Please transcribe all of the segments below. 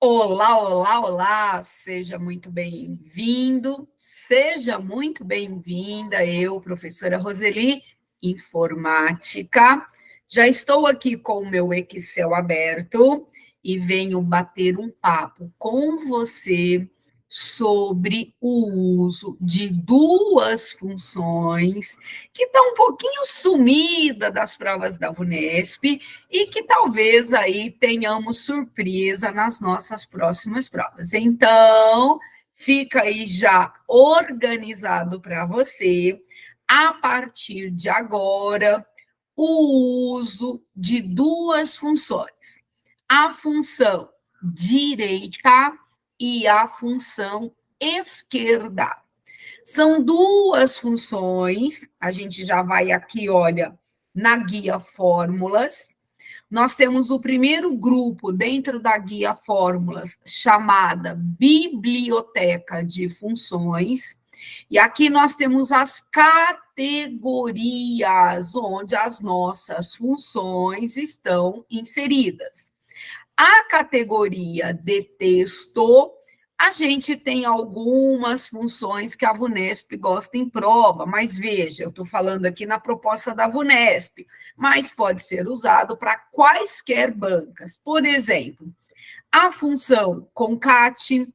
Olá, olá, olá! Seja muito bem-vindo, seja muito bem-vinda. Eu, professora Roseli, informática. Já estou aqui com o meu Excel aberto e venho bater um papo com você sobre o uso de duas funções que estão um pouquinho sumida das provas da VUNESP e que talvez aí tenhamos surpresa nas nossas próximas provas. Então, fica aí já organizado para você, a partir de agora, o uso de duas funções: a função direita e a função esquerda. São duas funções, a gente já vai aqui, olha, na guia Fórmulas. Nós temos o primeiro grupo dentro da guia Fórmulas, chamada Biblioteca de Funções, e aqui nós temos as categorias, onde as nossas funções estão inseridas. A categoria de texto, a gente tem algumas funções que a VUNESP gosta em prova, mas veja, eu estou falando aqui na proposta da VUNESP, mas pode ser usado para quaisquer bancas. Por exemplo, a função concat,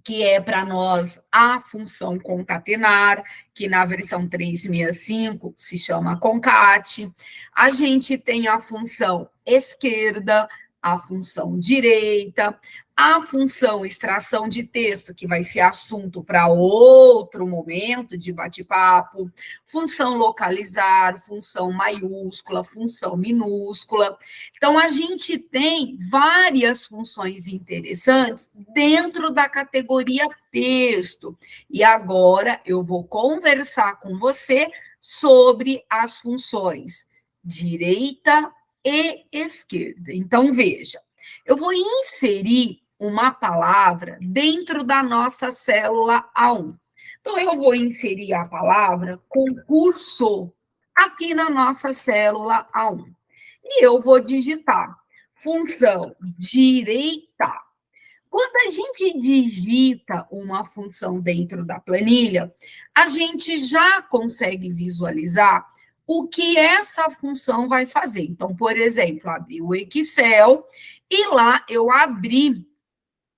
que é para nós a função concatenar, que na versão 365 se chama concat. A gente tem a função esquerda, a função direita, a função extração de texto, que vai ser assunto para outro momento de bate-papo, função localizar, função maiúscula, função minúscula. Então, a gente tem várias funções interessantes dentro da categoria texto. E agora eu vou conversar com você sobre as funções direita e esquerda. Então, veja, eu vou inserir uma palavra dentro da nossa célula A1. Então, eu vou inserir a palavra concurso aqui na nossa célula A1. E eu vou digitar função direita. Quando a gente digita uma função dentro da planilha, a gente já consegue visualizar o que essa função vai fazer. Então, por exemplo, abri o Excel e lá eu abri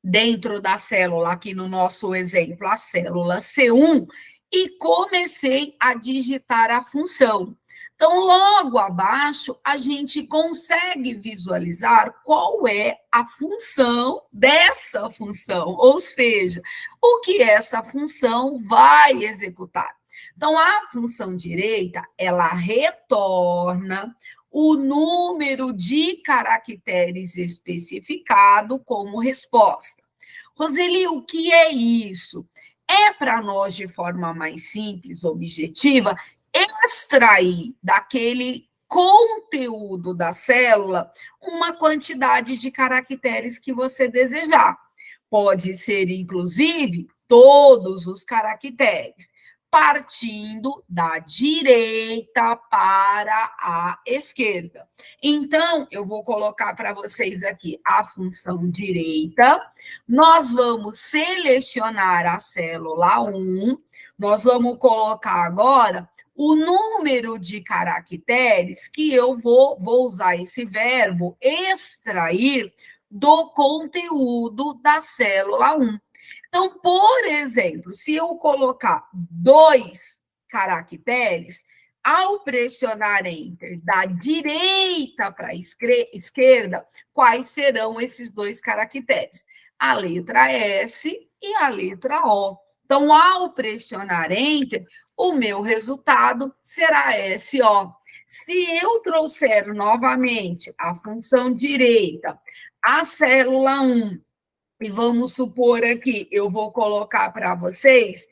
dentro da célula, aqui no nosso exemplo, a célula C1, e comecei a digitar a função. Então, logo abaixo, a gente consegue visualizar qual é a função dessa função, ou seja, o que essa função vai executar. Então, a função direita, ela retorna o número de caracteres especificado como resposta. Roseli, o que é isso? É para nós, de forma mais simples, objetiva, extrair daquele conteúdo da célula uma quantidade de caracteres que você desejar. Pode ser, inclusive, todos os caracteres, partindo da direita para a esquerda. Então, eu vou colocar para vocês aqui a função direita. Nós vamos selecionar a célula 1. Nós vamos colocar agora o número de caracteres que eu vou usar esse verbo extrair do conteúdo da célula 1. Então, por exemplo, se eu colocar 2 caracteres, ao pressionar Enter da direita para a esquerda, quais serão esses 2 caracteres? A letra S e a letra O. Então, ao pressionar Enter, o meu resultado será SO. Se eu trouxer novamente a função direita, a célula 1, e vamos supor aqui, eu vou colocar para vocês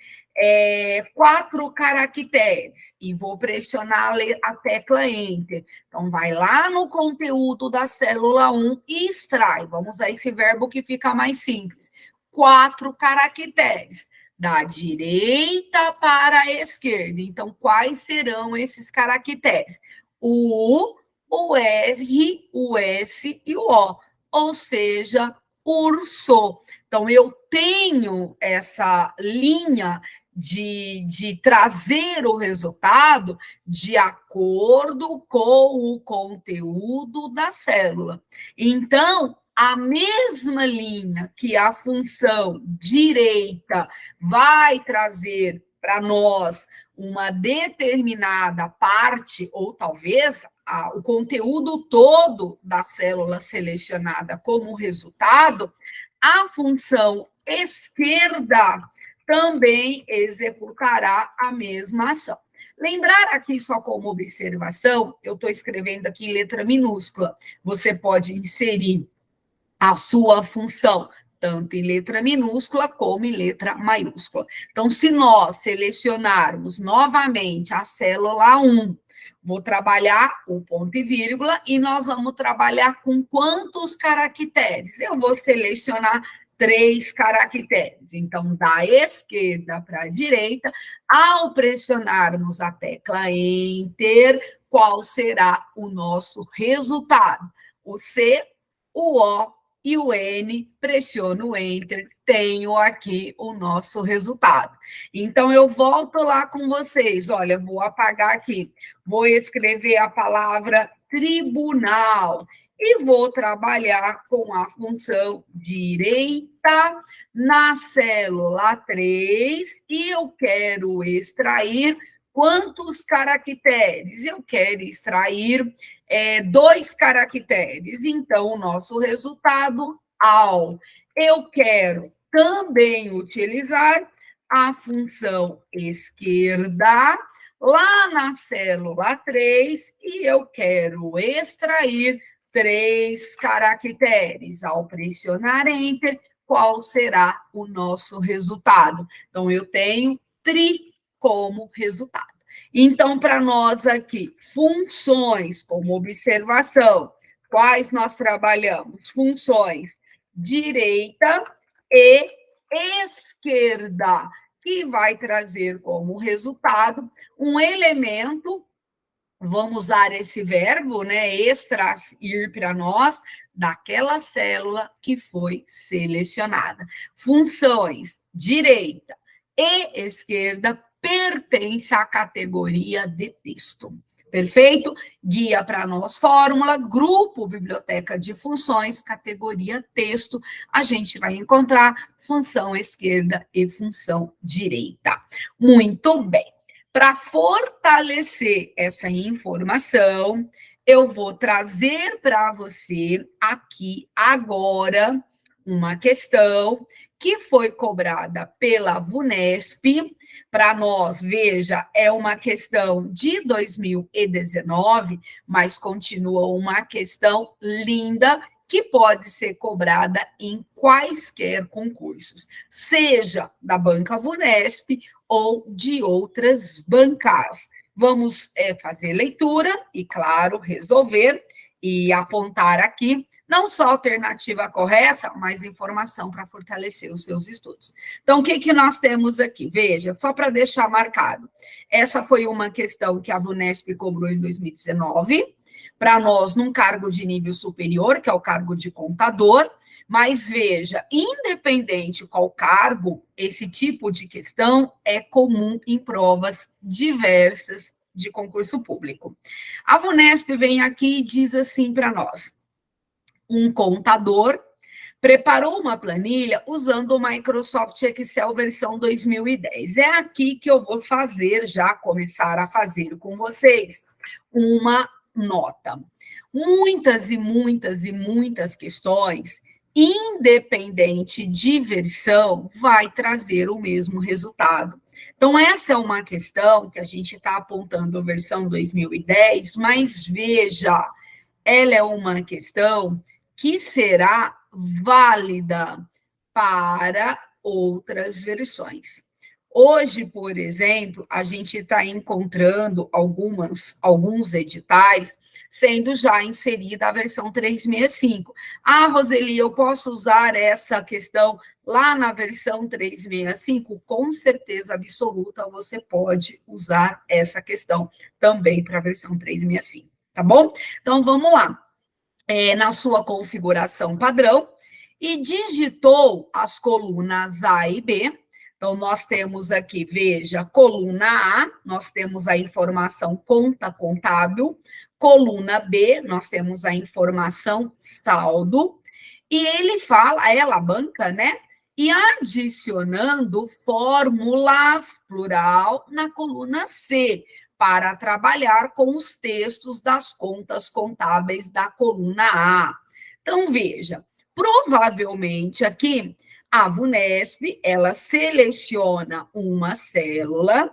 4 caracteres e vou pressionar a tecla Enter. Então, vai lá no conteúdo da célula 1 e extrai. Vamos usar esse verbo que fica mais simples. 4 caracteres, da direita para a esquerda. Então, quais serão esses caracteres? O U, o R, o S e o O. Ou seja, urso. Então, eu tenho essa linha de trazer o resultado de acordo com o conteúdo da célula. Então, a mesma linha que a função direita vai trazer para nós uma determinada parte, ou talvez o conteúdo todo da célula selecionada como resultado, a função esquerda também executará a mesma ação. Lembrar aqui só como observação, eu estou escrevendo aqui em letra minúscula, você pode inserir a sua função tanto em letra minúscula como em letra maiúscula. Então, se nós selecionarmos novamente a célula 1, vou trabalhar o ponto e vírgula e nós vamos trabalhar com quantos caracteres? Eu vou selecionar 3 caracteres. Então, da esquerda para a direita, ao pressionarmos a tecla Enter, qual será o nosso resultado? O C, o O e o N, pressiono o Enter, tenho aqui o nosso resultado. Então, eu volto lá com vocês. Olha, vou apagar aqui. Vou escrever a palavra tribunal e vou trabalhar com a função direita na célula 3 e eu quero extrair quantos caracteres? Eu quero extrair 2 caracteres. Então, o nosso resultado, AL. Eu quero também utilizar a função esquerda lá na célula 3 e eu quero extrair 3 caracteres. Ao pressionar Enter, qual será o nosso resultado? Então, eu tenho tri como resultado. Então, para nós aqui, funções como observação, quais nós trabalhamos? Funções direita e esquerda, que vai trazer como resultado um elemento, vamos usar esse verbo, né, extrair para nós, daquela célula que foi selecionada. Funções direita e esquerda pertence à categoria de texto. Perfeito? Guia para nós, fórmula, grupo, biblioteca de funções, categoria texto. A gente vai encontrar função esquerda e função direita. Muito bem. Para fortalecer essa informação, eu vou trazer para você aqui agora uma questão que foi cobrada pela VUNESP. Para nós, veja, é uma questão de 2019, mas continua uma questão linda que pode ser cobrada em quaisquer concursos, seja da banca VUNESP ou de outras bancas. Vamos fazer leitura e, claro, resolver e apontar aqui não só a alternativa correta, mas informação para fortalecer os seus estudos. Então, o que nós temos aqui? Veja, só para deixar marcado. Essa foi uma questão que a VUNESP cobrou em 2019, para nós, num cargo de nível superior, que é o cargo de contador, mas veja, independente qual cargo, esse tipo de questão é comum em provas diversas de concurso público. A VUNESP vem aqui e diz assim para nós: um contador preparou uma planilha usando o Microsoft Excel versão 2010. É aqui que eu vou começar a fazer com vocês uma nota. Muitas e muitas e muitas questões, independente de versão, vai trazer o mesmo resultado. Então, essa é uma questão que a gente está apontando a versão 2010, mas veja, ela é uma questão que será válida para outras versões. Hoje, por exemplo, a gente está encontrando alguns editais sendo já inserida a versão 365. Ah, Roseli, eu posso usar essa questão lá na versão 365? Com certeza absoluta, você pode usar essa questão também para a versão 365, tá bom? Então, vamos lá. Na sua configuração padrão, e digitou as colunas A e B. Então, nós temos aqui, veja, coluna A, nós temos a informação conta contábil, coluna B, nós temos a informação saldo, e ele fala, ela, a banca, né? E adicionando fórmulas, plural, na coluna C, para trabalhar com os textos das contas contábeis da coluna A. Então, veja, provavelmente aqui a VUNESP, ela seleciona uma célula,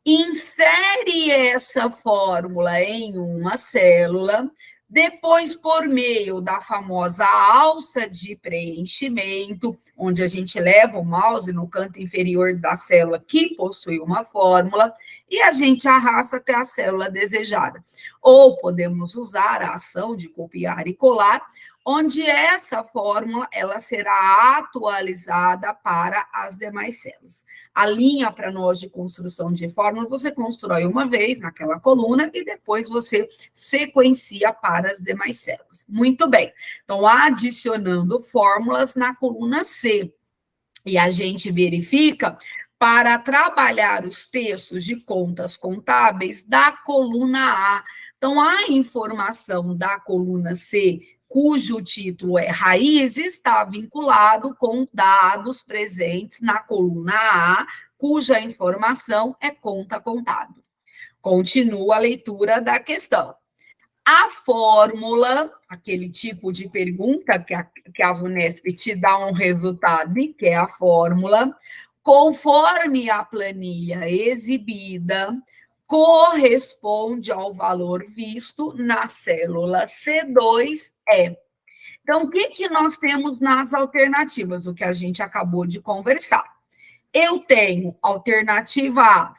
insere essa fórmula em uma célula, depois, por meio da famosa alça de preenchimento, onde a gente leva o mouse no canto inferior da célula que possui uma fórmula, e a gente arrasta até a célula desejada. Ou podemos usar a ação de copiar e colar, onde essa fórmula ela será atualizada para as demais células. A linha para nós de construção de fórmula, você constrói uma vez naquela coluna e depois você sequencia para as demais células. Muito bem. Então, adicionando fórmulas na coluna C. E a gente verifica para trabalhar os textos de contas contábeis da coluna A. Então, a informação da coluna C, cujo título é raiz, está vinculado com dados presentes na coluna A, cuja informação é conta contábil. Continua a leitura da questão. A fórmula, aquele tipo de pergunta que a VUNESP te dá um resultado, que é a fórmula, conforme a planilha exibida, corresponde ao valor visto na célula C2E. Então, o que nós temos nas alternativas? O que a gente acabou de conversar. Eu tenho alternativa A,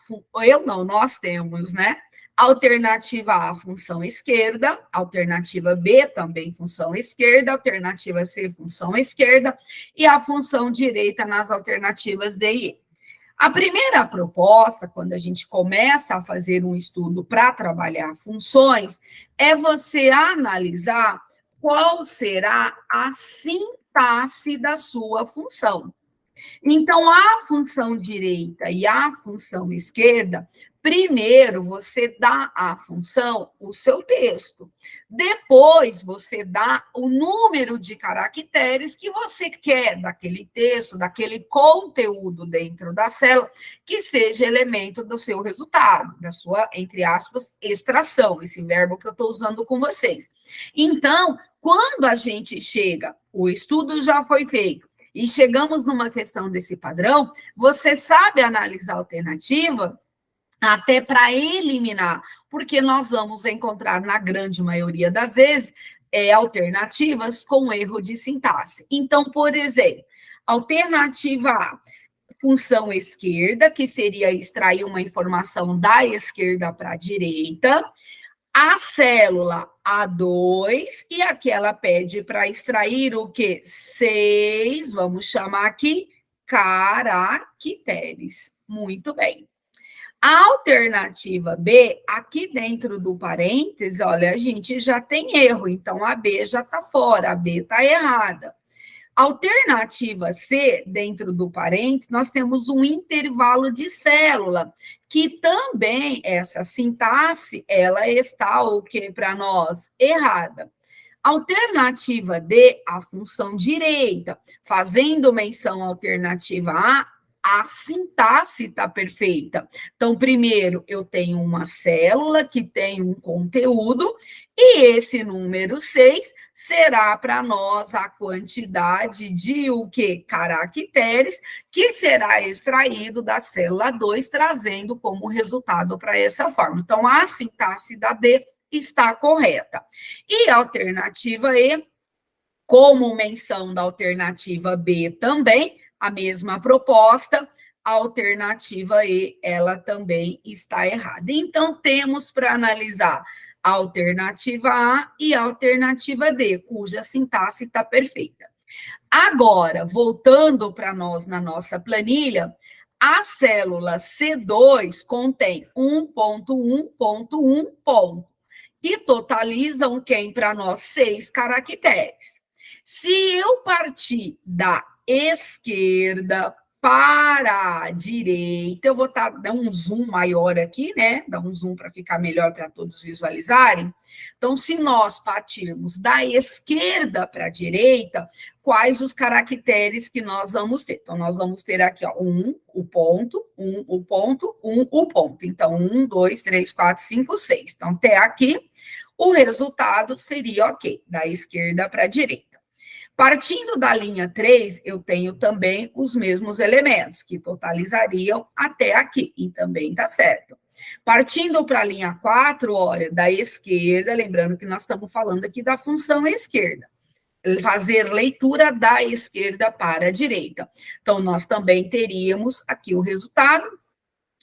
nós temos, né? Alternativa A, função esquerda, alternativa B, também função esquerda, alternativa C, função esquerda, e a função direita nas alternativas D e E. A primeira proposta, quando a gente começa a fazer um estudo para trabalhar funções, é você analisar qual será a sintaxe da sua função. Então, a função direita e a função esquerda, primeiro você dá à função o seu texto. Depois você dá o número de caracteres que você quer daquele texto, daquele conteúdo dentro da célula, que seja elemento do seu resultado, da sua, entre aspas, extração, esse verbo que eu estou usando com vocês. Então, quando a gente chega, o estudo já foi feito, e chegamos numa questão desse padrão, você sabe analisar a alternativa até para eliminar, porque nós vamos encontrar, na grande maioria das vezes, alternativas com erro de sintaxe. Então, por exemplo, alternativa A, função esquerda, que seria extrair uma informação da esquerda para a direita, a célula A2, e aqui ela pede para extrair o quê? 6, vamos chamar aqui, caracteres. Muito bem. A alternativa B, aqui dentro do parênteses, olha, a gente já tem erro, então a B já está fora, a B está errada. Alternativa C, dentro do parênteses, nós temos um intervalo de célula, que também, essa sintaxe, ela está o que para nós? Errada. Alternativa D, a função direita, fazendo menção à alternativa A sintaxe está perfeita. Então, primeiro, eu tenho uma célula que tem um conteúdo, e esse número 6 será para nós a quantidade de o quê? Caracteres, que será extraído da célula 2, trazendo como resultado para essa forma. Então, a sintaxe da D está correta. E a alternativa E, como menção da alternativa B também, a mesma proposta, a alternativa E, ela também está errada. Então, temos para analisar a alternativa A e a alternativa D, cuja sintaxe está perfeita. Agora, voltando para nós na nossa planilha, a célula C2 contém 1.1.1 ponto, que totalizam quem para nós 6 caracteres. Se eu partir da esquerda para a direita, eu vou dar um zoom maior aqui, né? Dar um zoom para ficar melhor para todos visualizarem. Então, se nós partirmos da esquerda para a direita, quais os caracteres que nós vamos ter? Então, nós vamos ter aqui, ó, o ponto, o ponto, o ponto. Então, 1, 2, 3, 4, 5, 6. Então, até aqui, o resultado seria, ok, da esquerda para a direita. Partindo da linha 3, eu tenho também os mesmos elementos, que totalizariam até aqui, e também está certo. Partindo para a linha 4, olha, da esquerda, lembrando que nós estamos falando aqui da função esquerda, fazer leitura da esquerda para a direita. Então, nós também teríamos aqui o resultado,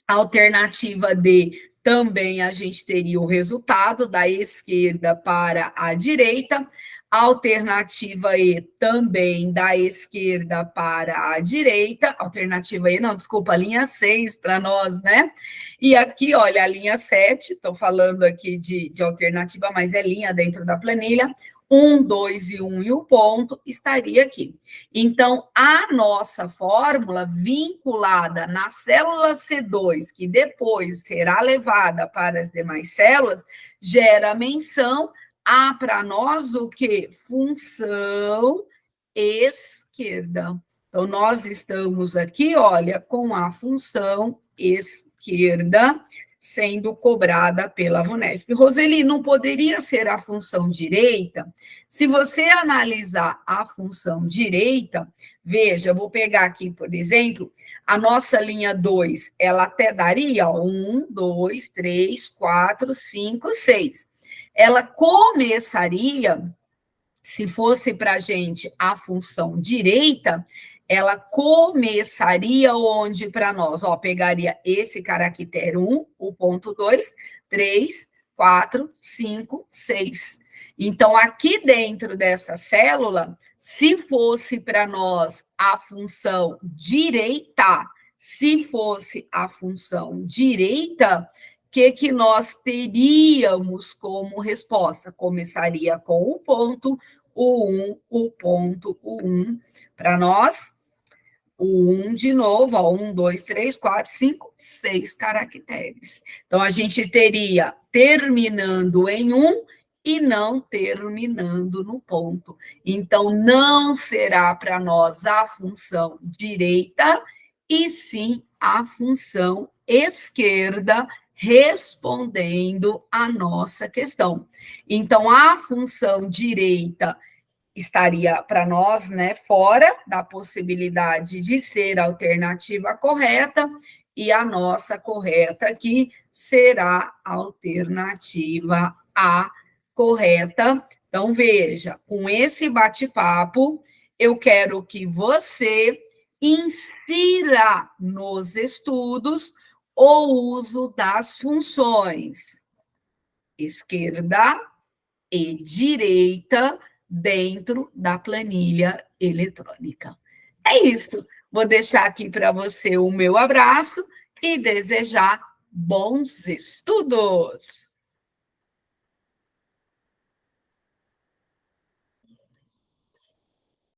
a alternativa D, também a gente teria o resultado da esquerda para a direita, alternativa E também da esquerda para a direita, alternativa E, não, desculpa, linha 6 para nós, né? E aqui, olha, a linha 7, estou falando aqui de alternativa, mas é linha dentro da planilha, 1, 2 e 1 e o ponto estaria aqui. Então, a nossa fórmula vinculada na célula C2, que depois será levada para as demais células, gera menção a para nós o que? Função esquerda. Então, nós estamos aqui, olha, com a função esquerda sendo cobrada pela VUNESP. Roseli, não poderia ser a função direita? Se você analisar a função direita, veja, eu vou pegar aqui, por exemplo, a nossa linha 2, ela até daria 1, 2, 3, 4, 5, 6. Ela começaria, se fosse para a gente a função direita, ela começaria onde para nós? Ó, pegaria esse caractere 1, o ponto 2, 3, 4, 5, 6. Então, aqui dentro dessa célula, se fosse para nós a função direita, se fosse a função direita, que nós teríamos como resposta? Começaria com o ponto, o 1, o ponto, o 1. Para nós, o 1 de novo, ó, 1, 2, 3, 4, 5, 6 caracteres. Então, a gente teria terminando em 1 e não terminando no ponto. Então, não será para nós a função direita, e sim a função esquerda, respondendo a nossa questão. Então, a função direita estaria para nós, né, fora da possibilidade de ser a alternativa correta, e a nossa correta aqui será a alternativa A correta. Então, veja, com esse bate-papo, eu quero que você insira nos estudos o uso das funções esquerda e direita dentro da planilha eletrônica. É isso. Vou deixar aqui para você o meu abraço e desejar bons estudos.